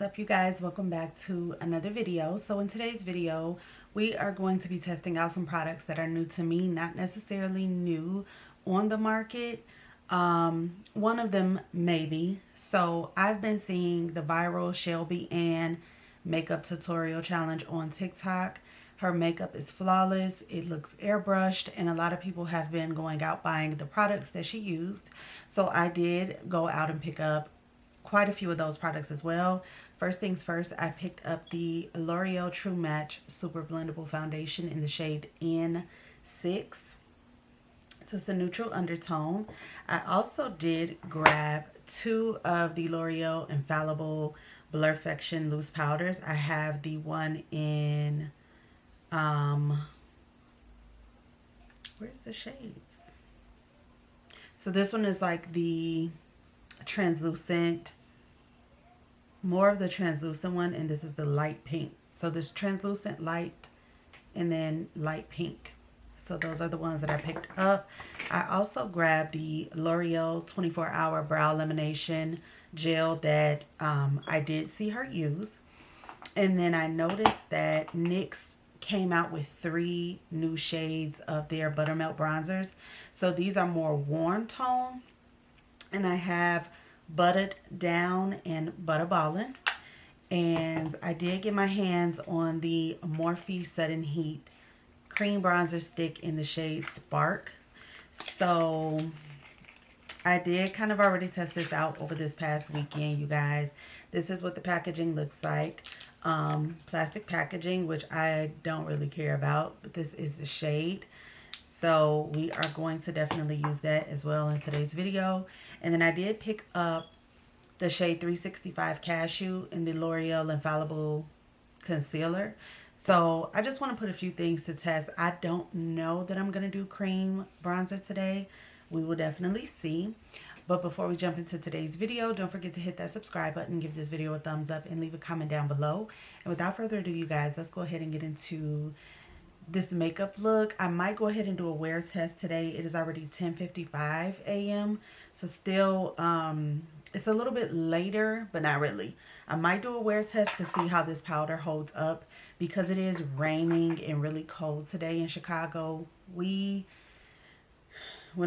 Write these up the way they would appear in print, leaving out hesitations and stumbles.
What's up, you guys? Welcome back to another video. So in today's video, we are going to be testing out some products that are new to me, not necessarily new on the market. One of them maybe. So I've been seeing the viral Shelby and makeup tutorial challenge on TikTok. Her makeup is flawless. It looks airbrushed, and a lot of people have been going out buying the products that she used. So I did go out and pick up quite a few of those products as well. First things first, I picked up the L'Oreal True Match Super Blendable Foundation in the shade N6. So it's a neutral undertone. I also did grab two of the L'Oreal Infallible Blurfection Loose Powders. I have the one in, where's the shades? So this one is like the translucent, more of the translucent one, and this is the light pink. So this translucent, light, and then light pink. So those are the ones that I picked up. I also grabbed the L'Oreal 24-hour brow lamination gel that I did see her use. And then I noticed that NYX came out with 3 new shades of their buttermilk bronzers. So these are more warm tone, and I have Buttered Down and Butterballin'. And I did get my hands on the Morphe Sudden Heat cream bronzer stick in the shade Spark. So I did kind of already test this out over this past weekend, you guys. This is what the packaging looks like. Plastic packaging, which I don't really care about, but this is the shade. So we are going to definitely use that as well in today's video. And then I did pick up the shade 365 Cashew in the L'Oreal Infallible Concealer. So I just want to put a few things to test. I don't know that I'm going to do cream bronzer today. We will definitely see. But before we jump into today's video, don't forget to hit that subscribe button, give this video a thumbs up, and leave a comment down below. And without further ado, you guys, let's go ahead and get into this makeup look. I might go ahead and do a wear test today. It is already 10:55 a.m. So still, it's a little bit later, but not really. I might do a wear test to see how this powder holds up because it is raining and really cold today in Chicago. When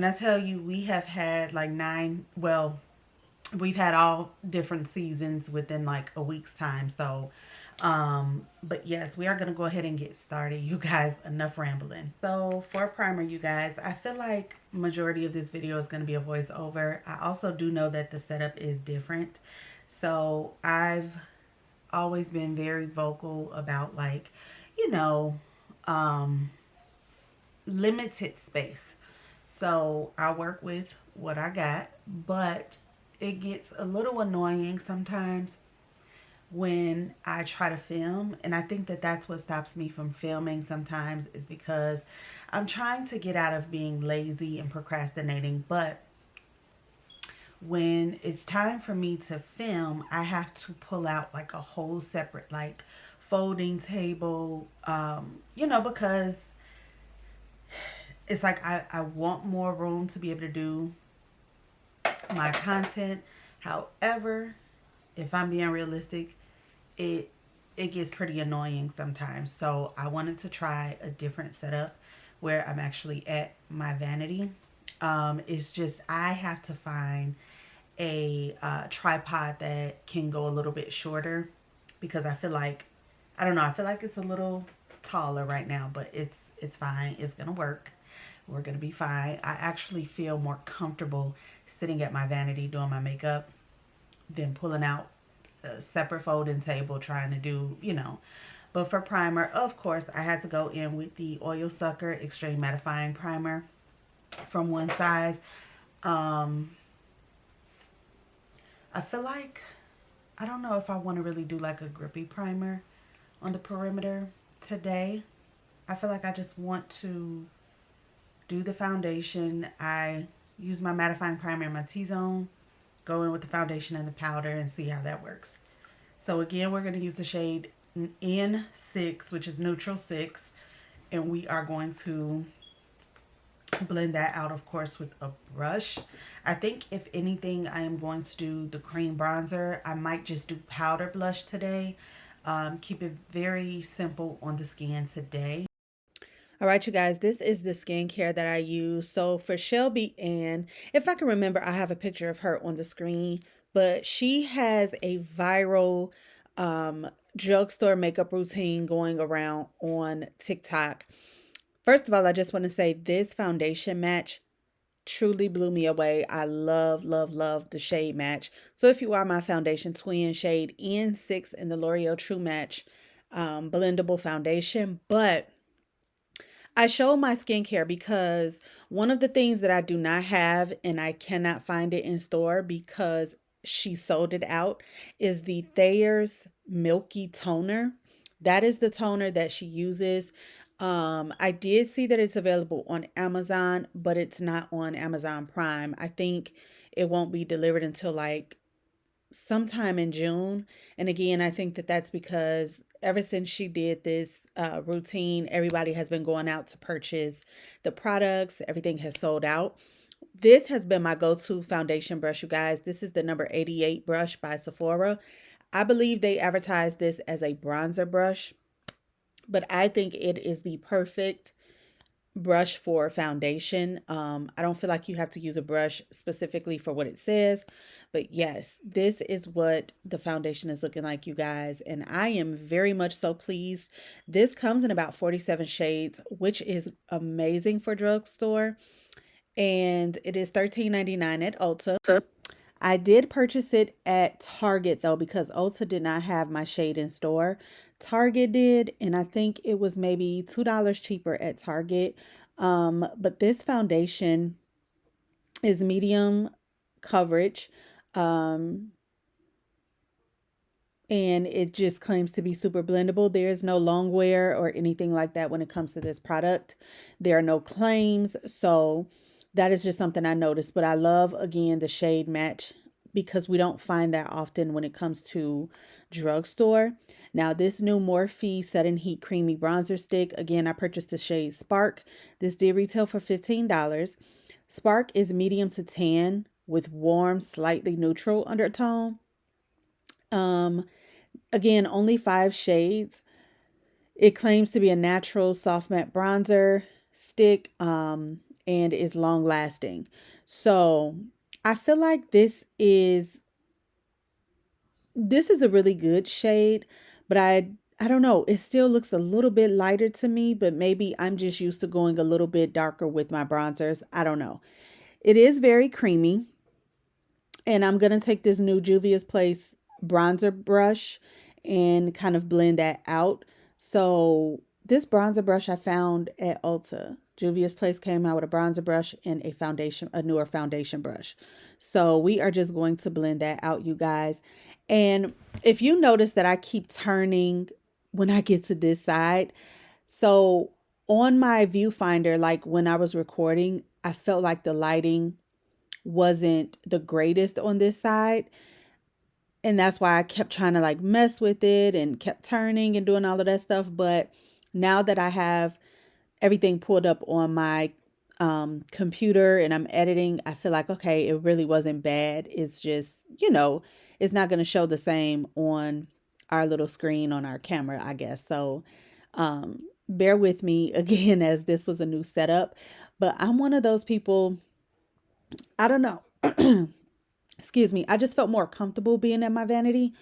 I tell you we have had like we've had all different seasons within like a week's time. So but yes, we are going to go ahead and get started, you guys. Enough rambling. So for primer, you guys, I feel like majority of this video is going to be a voiceover. I also do know that the setup is different. So I've always been very vocal about, like, you know, limited space. So I work with what I got, but it gets a little annoying sometimes when I try to film, and I think that that's what stops me from filming sometimes, is because I'm trying to get out of being lazy and procrastinating. But when it's time for me to film, I have to pull out like a whole separate like folding table, you know, because it's like I want more room to be able to do my content. However, if I'm being realistic, it gets pretty annoying sometimes. So I wanted to try a different setup where I'm actually at my vanity. It's just I have to find a tripod that can go a little bit shorter, because I feel like, I don't know, I feel like it's a little taller right now, but it's fine. It's gonna work. We're gonna be fine. I actually feel more comfortable sitting at my vanity doing my makeup than pulling out a separate folding table trying to do, you know. But for primer, of course, I had to go in with the Oil Sucker Extreme Mattifying Primer from One Size. I feel like, I don't know if I want to really do like a grippy primer on the perimeter today. I feel like I just want to do the foundation. I use my mattifying primer in my T-zone, go in with the foundation and the powder, and see how that works. So again, we're going to use the shade N6, which is neutral 6, and we are going to blend that out, of course, with a brush. I think if anything, I am going to do the cream bronzer. I might just do powder blush today. Keep it very simple on the skin today. All right, you guys, this is the skincare that I use. So for Shelby, and if I can remember, I have a picture of her on the screen, but she has a viral drugstore makeup routine going around on TikTok. First of all, I just want to say this foundation match truly blew me away. I love, love, love the shade match. So if you are my foundation twin, shade N6 in the L'Oreal True Match blendable foundation. But I show my skincare because one of the things that I do not have, and I cannot find it in store because she sold it out, is the Thayer's Milky Toner. That is the toner that she uses. I did see that it's available on Amazon, but it's not on Amazon Prime. I think it won't be delivered until like sometime in June. And again, I think that that's because ever since she did this routine, everybody has been going out to purchase the products. Everything has sold out. This has been my go-to foundation brush, you guys. This is the number 88 brush by Sephora. I believe they advertise this as a bronzer brush, but I think it is the perfect brush for foundation. I don't feel like you have to use a brush specifically for what it says, but yes, this is what the foundation is looking like, you guys, and I am very much so pleased. This comes in about 47 shades, which is amazing for drugstore, and it is $13.99 at Ulta. I did purchase it at Target though, because Ulta did not have my shade in store. Target did, and I think it was maybe $2 cheaper at Target. But this foundation is medium coverage. And it just claims to be super blendable. There is no long wear or anything like that when it comes to this product. There are no claims, so that is just something I noticed. But I love, again, the shade match because we don't find that often when it comes to drugstore. Now, this new Morphe Set and Heat Creamy Bronzer Stick, again, I purchased the shade Spark. This did retail for $15. Spark is medium to tan with warm, slightly neutral undertone. Again, only 5 shades. It claims to be a natural soft matte bronzer stick and is long lasting. So I feel like this is a really good shade, but I don't know. It still looks a little bit lighter to me, but maybe I'm just used to going a little bit darker with my bronzers. I don't know. It is very creamy, and I'm going to take this new Juvia's Place bronzer brush and kind of blend that out. So this bronzer brush I found at Ulta. Juvia's Place came out with a bronzer brush and a newer foundation brush. So we are just going to blend that out, you guys. And if you notice that I keep turning when I get to this side, so on my viewfinder, like when I was recording, I felt like the lighting wasn't the greatest on this side. And that's why I kept trying to like mess with it and kept turning and doing all of that stuff. But now that I have everything pulled up on my computer and I'm editing, I feel like, okay, it really wasn't bad. It's just, it's not going to show the same on our little screen on our camera, I guess. So bear with me again, as this was a new setup. But I'm one of those people, I don't know. Excuse me. I just felt more comfortable being at my vanity.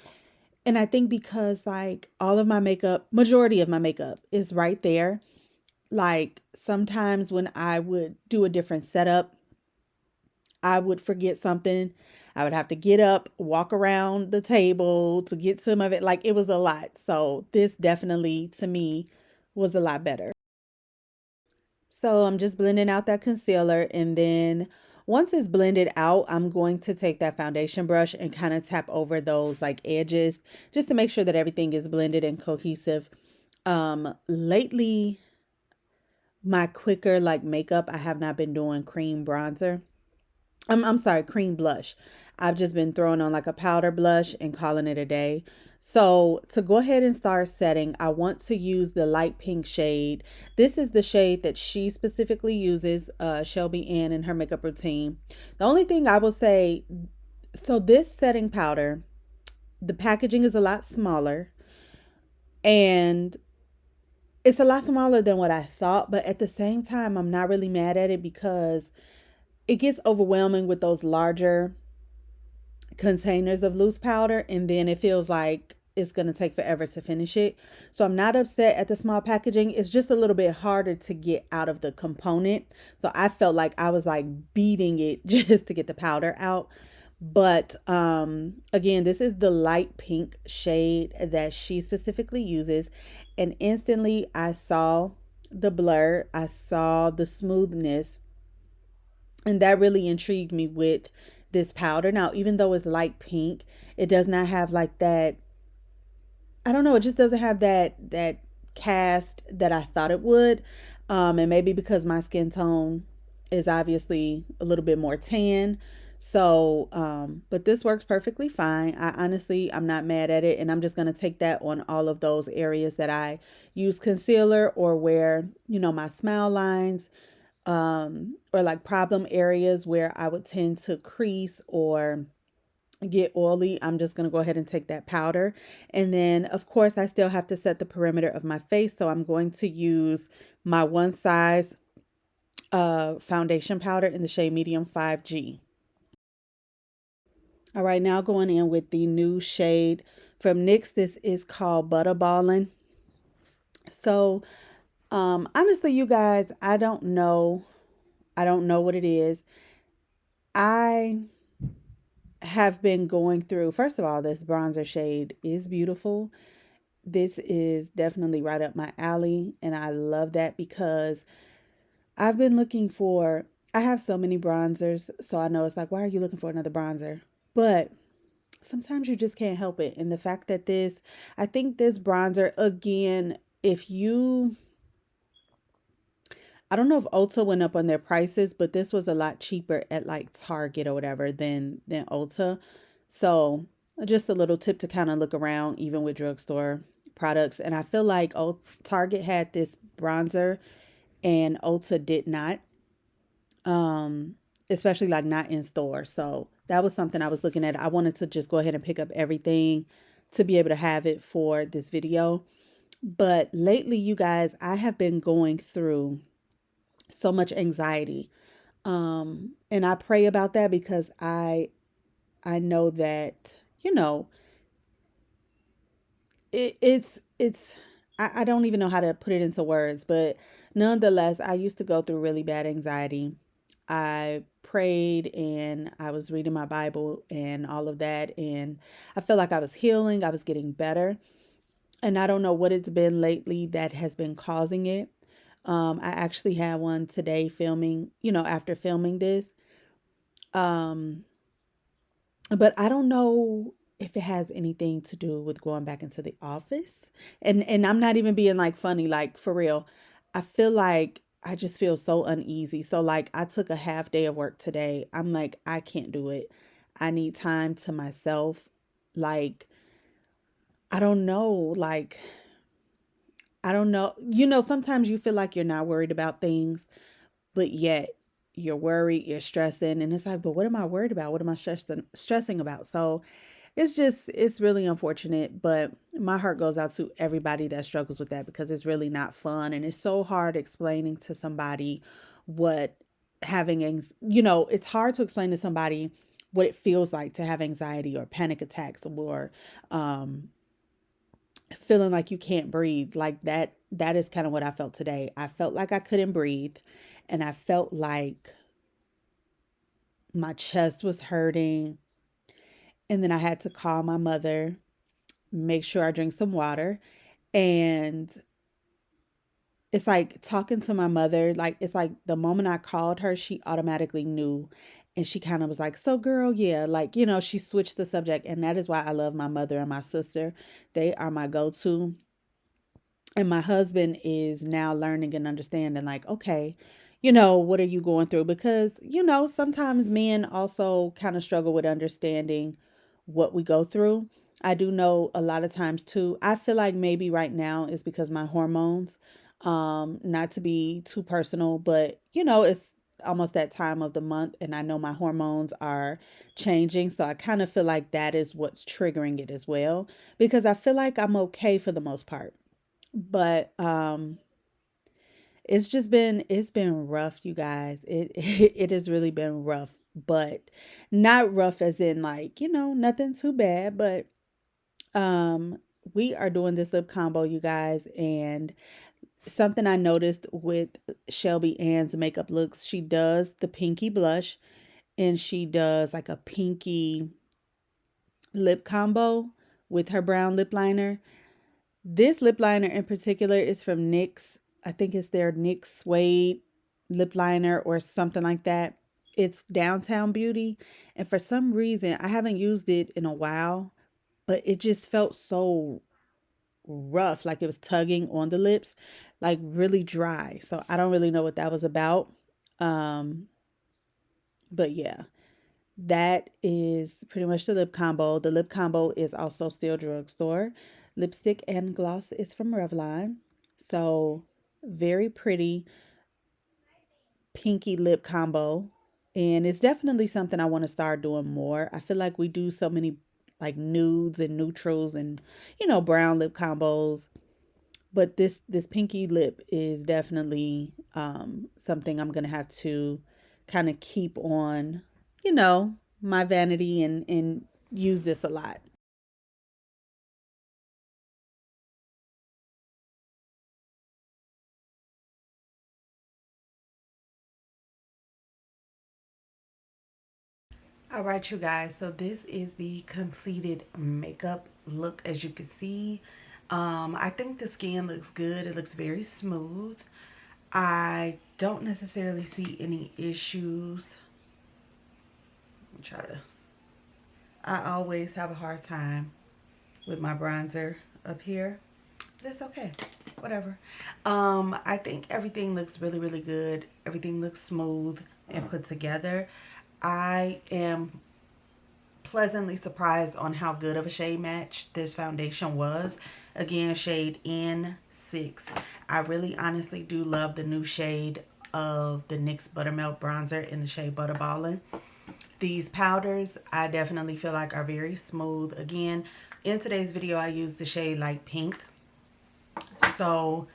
And I think because like all of my makeup, majority of my makeup is right there. Like sometimes when I would do a different setup, I would forget something. I would have to get up, walk around the table to get some of it. Like it was a lot. So this definitely to me was a lot better. So I'm just blending out that concealer, and then once it's blended out, I'm going to take that foundation brush and kind of tap over those like edges just to make sure that everything is blended and cohesive. Lately, my quicker like makeup, I have not been doing cream bronzer. I'm sorry, cream blush. I've just been throwing on like a powder blush and calling it a day. So to go ahead and start setting, I want to use the light pink shade. This is the shade that she specifically uses, Shelby, in her makeup routine. The only thing I will say, so this setting powder, the packaging is a lot smaller, and it's a lot smaller than what I thought, but at the same time, I'm not really mad at it because it gets overwhelming with those larger containers of loose powder, and then it feels like it's going to take forever to finish it. So I'm not upset at the small packaging. It's just a little bit harder to get out of the component. So I felt like I was like beating it just to get the powder out. But again, this is the light pink shade that she specifically uses, and instantly I saw the blur, I saw the smoothness, and that really intrigued me with this powder. Now, even though it's light pink, it does not have like that, I don't know, it just doesn't have that cast that I thought it would. And maybe because my skin tone is obviously a little bit more tan. So, but this works perfectly fine. I'm not mad at it. And I'm just going to take that on all of those areas that I use concealer, or where, my smile lines, or like problem areas where I would tend to crease or get oily. I'm just going to go ahead and take that powder. And then of course I still have to set the perimeter of my face. So I'm going to use my One Size foundation powder in the shade medium 5G. All right, now going in with the new shade from NYX. This is called Butterballin'. So honestly, you guys, I don't know what it is. I have been going through, first of all, this bronzer shade is beautiful. This is definitely right up my alley, and I love that because I've been looking for, I have so many bronzers, so I know it's like, why are you looking for another bronzer? But sometimes you just can't help it. And the fact that I think this bronzer, again, I don't know if Ulta went up on their prices, but this was a lot cheaper at like Target or whatever than Ulta. So just a little tip to kind of look around, even with drugstore products. And I feel like Target had this bronzer and Ulta did not, especially like not in store. So that was something I was looking at. I wanted to just go ahead and pick up everything to be able to have it for this video. But lately, you guys, I have been going through so much anxiety. And I pray about that because I know that, it's I don't even know how to put it into words, but nonetheless, I used to go through really bad anxiety. I prayed and I was reading my Bible and all of that, and I felt like I was healing, I was getting better. And I don't know what it's been lately that has been causing it. I actually had one today filming, after filming this. But I don't know if it has anything to do with going back into the office. And I'm not even being like funny, like for real. I feel like I just feel so uneasy. So like I took a half day of work today. I'm like, I can't do it. I need time to myself. Like, I don't know, like I don't know. Sometimes you feel like you're not worried about things, but yet you're worried, you're stressing, and it's like, but what am I worried about? What am I stressing about? So it's really unfortunate, but my heart goes out to everybody that struggles with that because it's really not fun. And it's so hard explaining to somebody what it's hard to explain to somebody what it feels like to have anxiety or panic attacks, or feeling like you can't breathe. Like that is kind of what I felt today. I felt like I couldn't breathe, and I felt like my chest was hurting. And then I had to call my mother, make sure I drink some water. And it's like talking to my mother, like it's like the moment I called her, she automatically knew. And she kind of was like, so girl, yeah, like, she switched the subject. And that is why I love my mother and my sister. They are my go-to. And my husband is now learning and understanding, like, okay, you know, what are you going through? Because, you know, sometimes men also kind of struggle with understanding what we go through. I do know a lot of times too, I feel like maybe right now is because my hormones, not to be too personal, but you know, it's almost that time of the month and I know my hormones are changing. So I kind of feel like that is what's triggering it as well because I feel like I'm okay for the most part. But it's been rough, you guys. It has really been rough, but not rough as in like, you know, nothing too bad, but um we are doing this lip combo, you guys, and something I noticed with Shelby Ann's makeup looks, she does the pinky blush and she does like a pinky lip combo with her brown lip liner. This lip liner in particular is from NYX. I think it's their NYX Suede lip liner or something like that. It's Downtown Beauty. And for some reason, I haven't used it in a while, but it just felt so rough, like it was tugging on the lips, like really dry. So I don't really know what that was about. Um, but yeah, that is pretty much the lip combo. The lip combo is also still drugstore. Lipstick and gloss is from Revlon. So very pretty pinky lip combo. And it's definitely something I want to start doing more. I feel like we do so many like nudes and neutrals and, you know, brown lip combos. But this pinky lip is definitely something I'm gonna have to kind of keep on, you know, my vanity and use this a lot. All right, you guys. So this is the completed makeup look. As you can see, I think the skin looks good. It looks very smooth. I don't necessarily see any issues. I'm try to. I always have a hard time with my bronzer up here. But it's okay. Whatever. I think everything looks really, really good. Everything looks smooth and put together. I am pleasantly surprised on how good of a shade match this foundation was. Again, shade N6. I really honestly do love the new shade of the NYX Buttermilk Bronzer in the shade Butterballin'. These powders, I definitely feel like are very smooth. Again, in today's video, I used the shade Light Pink. So,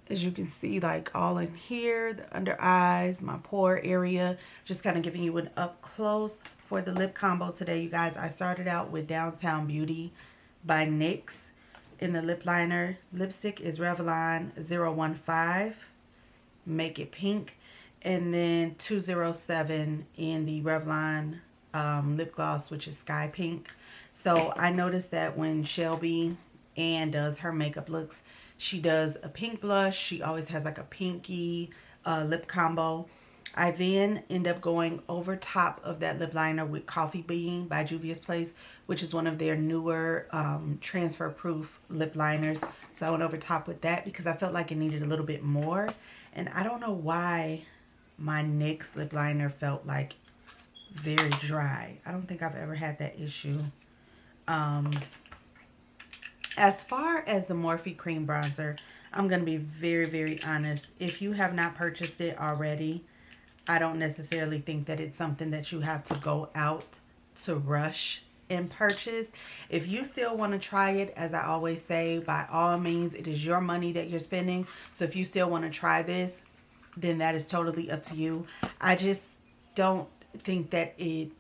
as you can see, like all in here, the under eyes, my pore area, just kind of giving you an up close for the lip combo today, you guys. I started out with Downtown Beauty by NYX in the lip liner. Lipstick is Revlon 015, Make It Pink, and then 207 in the Revlon lip gloss, which is Sky Pink. So I noticed that when Shelby Ann does her makeup looks, she does a pink blush. She always has like a pinky lip combo. I then end up going over top of that lip liner with Coffee Bean by Juvia's Place, which is one of their newer transfer proof lip liners. So I went over top with that because I felt like it needed a little bit more. And I don't know why my NYX lip liner felt like very dry. I don't think I've ever had that issue. Um, as far as the Morphe Cream Bronzer, I'm going to be very, very honest. If you have not purchased it already, I don't necessarily think that it's something that you have to go out to rush and purchase. If you still want to try it, as I always say, by all means, it is your money that you're spending. So if you still want to try this, then that is totally up to you. I just don't think that it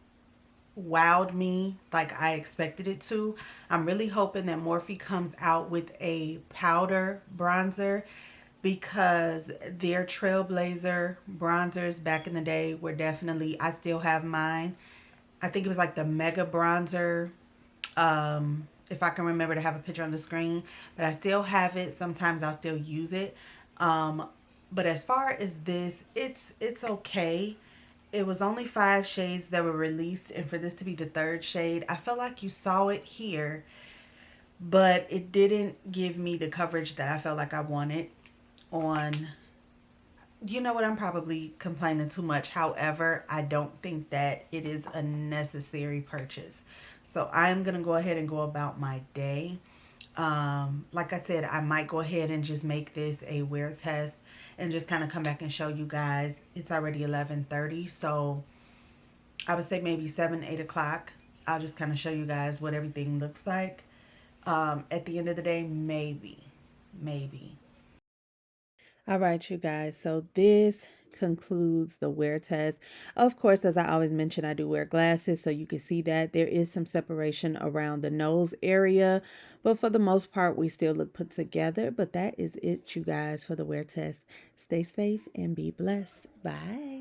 wowed me like I expected it to. I'm really hoping that Morphe comes out with a powder bronzer because their Trailblazer bronzers back in the day were definitely, I still have mine. I think it was like the Mega Bronzer, if I can remember to have a picture on the screen, but I still have it. Sometimes I'll still use it. Um, but as far as this, it's okay. It was only 5 shades that were released, and for this to be the third shade, I felt like you saw it here, but it didn't give me the coverage that I felt like I wanted on You know what? I'm probably complaining too much. However, I don't think that it is a necessary purchase. So I'm going to go ahead and go about my day. Like I said, I might go ahead and just make this a wear test and just kind of come back and show you guys. It's already 11:30, so I would say maybe 7, 8 o'clock. I'll just kind of show you guys what everything looks like. At the end of the day, maybe. All right, you guys. So this concludes the wear test. Of course, as I always mention, I do wear glasses, so you can see that there is some separation around the nose area. But for the most part, we still look put together. But that is it, you guys, for the wear test. Stay safe and be blessed. Bye.